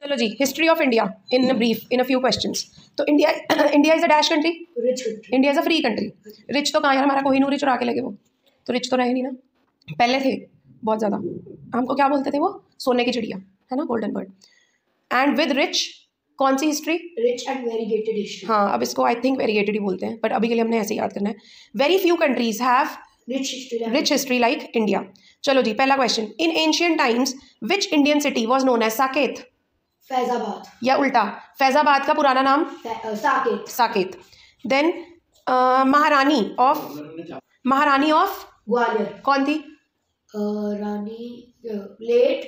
चलो जी, history of India in brief in a few questions. तो India India is a dash country, rich country, India is a free country. Rich तो कहाँ यार, हमारा कोहिनूर ही चुरा के लगे वो, तो रिच तो रहे नहीं ना, पहले थे बहुत ज़्यादा। हमको क्या बोलते थे वो, सोने की चिड़िया, है ना, golden bird. And with rich, कौन सी history, rich and variegated history. हाँ, अब इसको आई थिंक वेरीगेटेड ही बोलते हैं, बट अभी के लिए हमने ऐसे ही याद करना है। Very few countries have rich history like India. चलो जी, पहला question, in ancient times which Indian city was known as Saket? Faizabad, या उल्टा, फैजाबाद का पुराना नाम साकेत। साकेत। देन महारानी ऑफ ग्वालियर, कौन थी? रानी लेट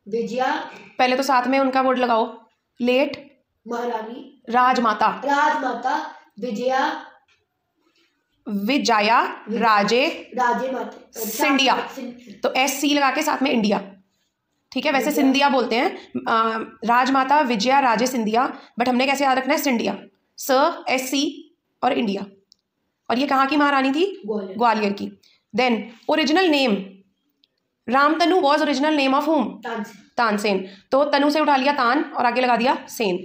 विजया, पहले तो साथ में उनका वर्ड लगाओ, लेट महारानी राजमाता विजया राजे माता सिंधिया, तो एस सी लगा के साथ में इंडिया, ठीक है। वैसे सिंधिया बोलते हैं, राजमाता विजया राजे सिंधिया, बट हमने कैसे याद रखना है, सिंधिया, स एस सी और इंडिया। और ये कहाँ की महारानी थी? ग्वालियर की। Then original name, Ramtanu was original name of whom? Tansen. तो तनु से उठा लिया तान और आगे लगा दिया सेन,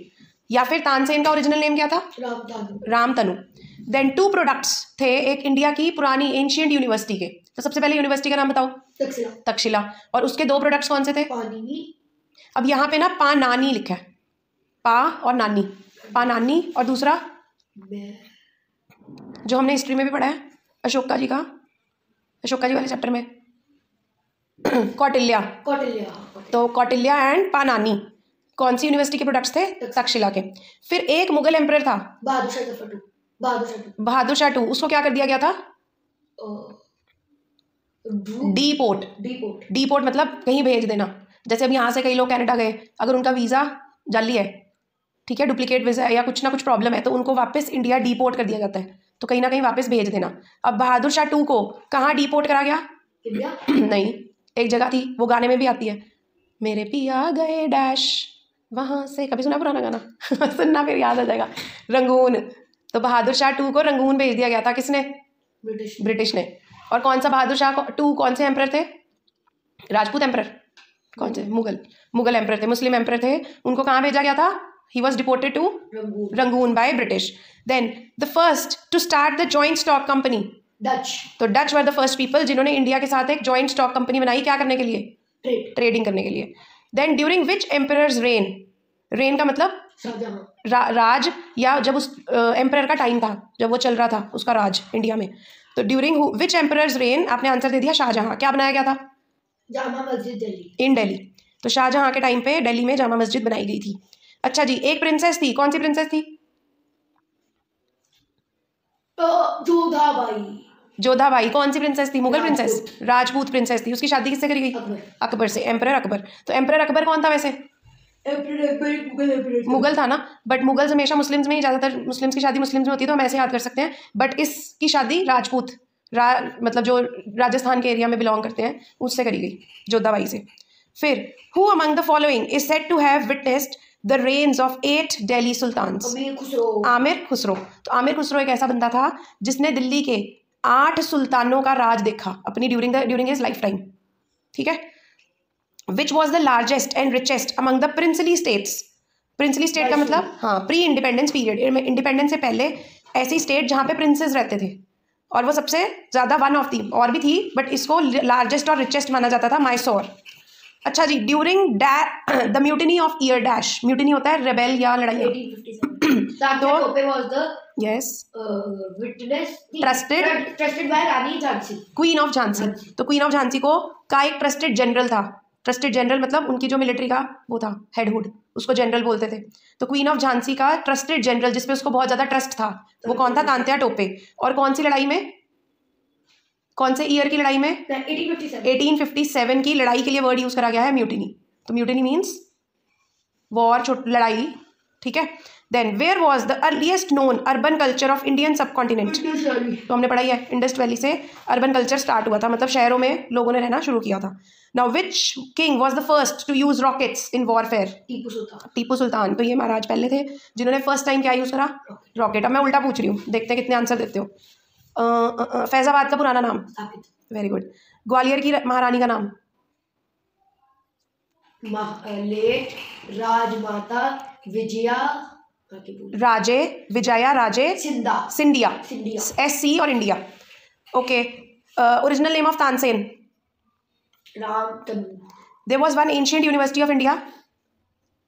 या फिर तानसेन का ओरिजिनल नेम क्या था? रामतनु। देन टू प्रोडक्ट्स थे एक इंडिया की पुरानी एंशियंट यूनिवर्सिटी के, तो सबसे पहले यूनिवर्सिटी का नाम बताओ। तक्षशिला। और उसके दो प्रोडक्ट्स कौन से थे? अब यहाँ पे ना पा नानी लिखा है, पा और नानी, पा नानी, और दूसरा जो हमने हिस्ट्री में भी पढ़ा है अशोका जी वाले चैप्टर में, कौटिल्या। तो कौटिल्या एंड पानानी कौन सी यूनिवर्सिटी के प्रोडक्ट्स थे? तक्षशिला के। फिर एक मुगल एम्परर था बहादुर शाह टू, उसको क्या कर दिया गया था? डीपोर्ट मतलब कहीं भेज देना। जैसे अब यहाँ से कई लोग कनाडा गए, अगर उनका वीज़ा जाली है, ठीक है, डुप्लीकेट वीज़ा है या कुछ ना कुछ प्रॉब्लम है, तो उनको वापस इंडिया डीपोर्ट कर दिया जाता है, तो कहीं ना कहीं वापस भेज देना। अब बहादुर शाह टू को कहाँ डीपोर्ट करा गया? नहीं, एक जगह थी, वो गाने में भी आती है, मेरे पिया गए डैश वहाँ से, कभी सुना पुराना गाना? सुनना फिर याद आ जाएगा, रंगून। तो बहादुर शाह टू को रंगून भेज दिया गया था, किसने? ब्रिटिश ने। और कौन सा बहादुर शाह टू कौन से एम्परर थे? राजपूत एम्परर? कौन से? मुगल एम्परर थे, मुस्लिम एम्परर थे, उनको कहाँ भेजा गया था? He was deported to Rangoon by British. Then the first to start the joint stock company, Dutch. तो Dutch were the first people जिन्होंने इंडिया के साथ एक जॉइंट स्टॉक कंपनी बनाई, क्या करने के लिए? ट्रेडिंग करने के लिए। Then during which emperors reign का मतलब राज, या जब उस एम्परर का टाइम था, जब वो चल रहा था उसका राज इंडिया में, तो ड्यूरिंग विच एम्परर्स रेन, आपने आंसर दे दिया शाहजहां। क्या बनाया गया था? जामा मस्जिद दिल्ली, इन दिल्ली। तो शाहजहां के टाइम पे दिल्ली में जामा मस्जिद बनाई गई थी। अच्छा जी, एक प्रिंसेस थी, कौन सी प्रिंसेस थी? जोधाबाई। कौन सी प्रिंसेस थी? मुगल प्रिंसेस, राजपूत प्रिंसेस थी। उसकी शादी किससे करी गई? अकबर से, एम्परर अकबर। तो एम्परर अकबर कौन था वैसे? मुगल था ना, बट मुगल्स हमेशा मुस्लिम्स में ही, ज़्यादातर मुस्लिम्स की शादी मुस्लिम्स में होती है, तो हम ऐसे याद कर सकते हैं, बट इसकी शादी राजपूत मतलब जो राजस्थान के एरिया में बिलोंग करते हैं उससे करी गई, जोधाबाई से। फिर who among the following is said to have witnessed the reigns of 8 Delhi sultans? Amir Khusro. तो आमिर खुसरो एक ऐसा बंदा था जिसने दिल्ली के 8 सुल्तानों का राज देखा अपनी ड्यूरिंग हिज लाइफ टाइम, ठीक है। Which was the largest and richest among the princely states? Princely state का मतलब, हाँ, प्री इंडिपेंडेंस पीरियड, इंडिपेंडेंस से पहले ऐसी स्टेट जहाँ पे प्रिंसेस रहते थे, और वो सबसे ज़्यादा वन ऑफ थी, और भी थी बट इसको लार्जेस्ट और रिचेस्ट माना जाता था, मैसूर। अच्छा जी, during the mutiny of year dash, mutiny होता है रेबेल या लड़ाई, तो yes, trusted by Rani Jhansi, queen of Jhansi. तो क्वीन ऑफ झांसी को का एक ट्रस्टेड जनरल था, ट्रस्टेड जनरल मतलब उनकी जो मिलिट्री का वो था हेडहुड, उसको जनरल बोलते थे। तो क्वीन ऑफ झांसी का ट्रस्टेड जनरल जिसपे उसको बहुत ज़्यादा ट्रस्ट था, वो कौन था? तांत्या टोपे। और कौन सी लड़ाई में, कौन से ईयर की लड़ाई में? 1857 की लड़ाई के लिए वर्ड यूज करा गया है म्यूटिनी। तो म्यूटिनी मीन्स वॉर, लड़ाई, ठीक है। Then where was the earliest known urban culture of Indian subcontinent? तो हमने पढ़ा ही है, इंडस वैली से अर्बन कल्चर स्टार्ट हुआ था, मतलब शहरों में लोगों ने रहना शुरू किया था। Now which king was the first to use rockets in warfare? Tipu Sultan. तो ये महाराज पहले थे जिन्होंने फर्स्ट टाइम क्या यूज करा? रॉकेट। अब मैं उल्टा पूछ रही हूँ, देखते हैं कितने आंसर देते हो। फैजाबाद का पुराना नाम? Very good. ग्वालियर की महारानी का नाम? लेट राजमाता विजया राजे विजया राजे सिंधिया SC और India. Okay. Original name of Tansen. Ram Tanu. There was one ancient university of India.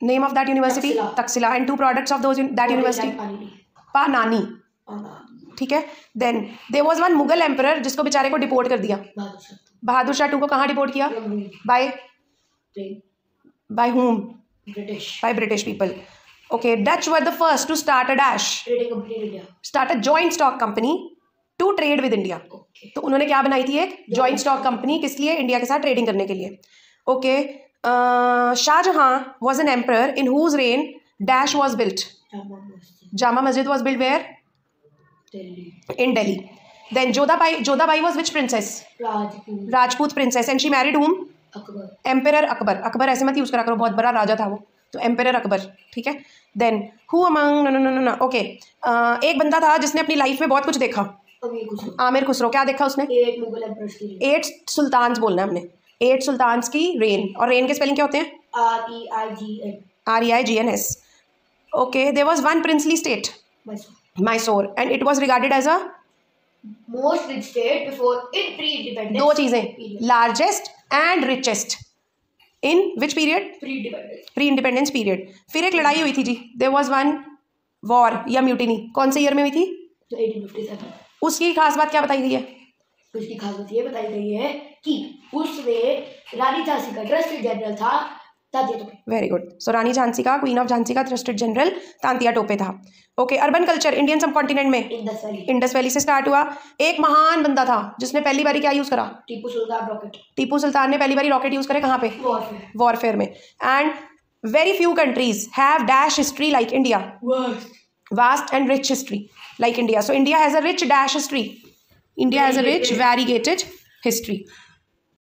Name of that university? Taxila. And two products of that university? Panani. ठीक है. Then there was one Mughal emperor जिसको बेचारे को deport कर दिया. बहादुर शाह 2 को कहाँ deport किया? By whom? By British people. Okay. Dutch were the first to start a dash. Trading company in India. Start a joint stock company to trade with India. Okay. तो उन्होंने क्या बनाई थी? एक joint stock company. किस लिए? India के साथ ट्रेडिंग करने के लिए. Okay. Shahjahan was an emperor in whose reign dash was built. Jama Masjid was built where? Delhi. In Delhi. Then Jodhabai was which princess? Rajput princess. And she married whom? Akbar. Emperor Akbar. Akbar ऐसे मत use करा करो, बहुत बड़ा राजा था वो. तो emperor Akbar. ठीक है. Then who among no okay. एक बंदा था जिसने अपनी लाइफ में बहुत कुछ देखा. आमिर खुसरो. क्या देखा उसने? 8 सुल्तान्स बोलना है हमने. 8 सुल्तान्स की रेन. और रेन के स्पेलिंग क्या होते हैं? REIGNS. Okay. There was one princely state, Mysore, and it was regarded as a most rich state before in pre independence. 2 चीजें, largest and richest. In which period? Pre independence period. फिर एक लड़ाई हुई थी जी. देयर वाज वन वॉर या mutiny. कौन से ईयर में हुई थी? 1857. उसकी खास बात क्या बताई गई है? उसकी खास बात ये बताई गई है कि उसमें रानी झांसी का ट्रस्टेड जनरल था Tantia Tope. Very good. So Rani Jhansi का, क्वीन ऑफ झांसी का ट्रस्टेड जनरल तांतिया टोपे था. ओके. अर्बन कल्चर इंडियन सब कॉन्टिनेंट में इंडस वैली से स्टार्ट हुआ. एक महान बंदा था जिसने पहली बारी क्या यूज करा? टीपू सुल्तान रॉकेट. टीपू सुल्तान ने पहली बारी रॉकेट यूज करे. कहाँ पे? वॉरफेयर में. And very few countries have dash history like India. Vast and rich history like India. So India has a rich dash history. India has a rich variegated history.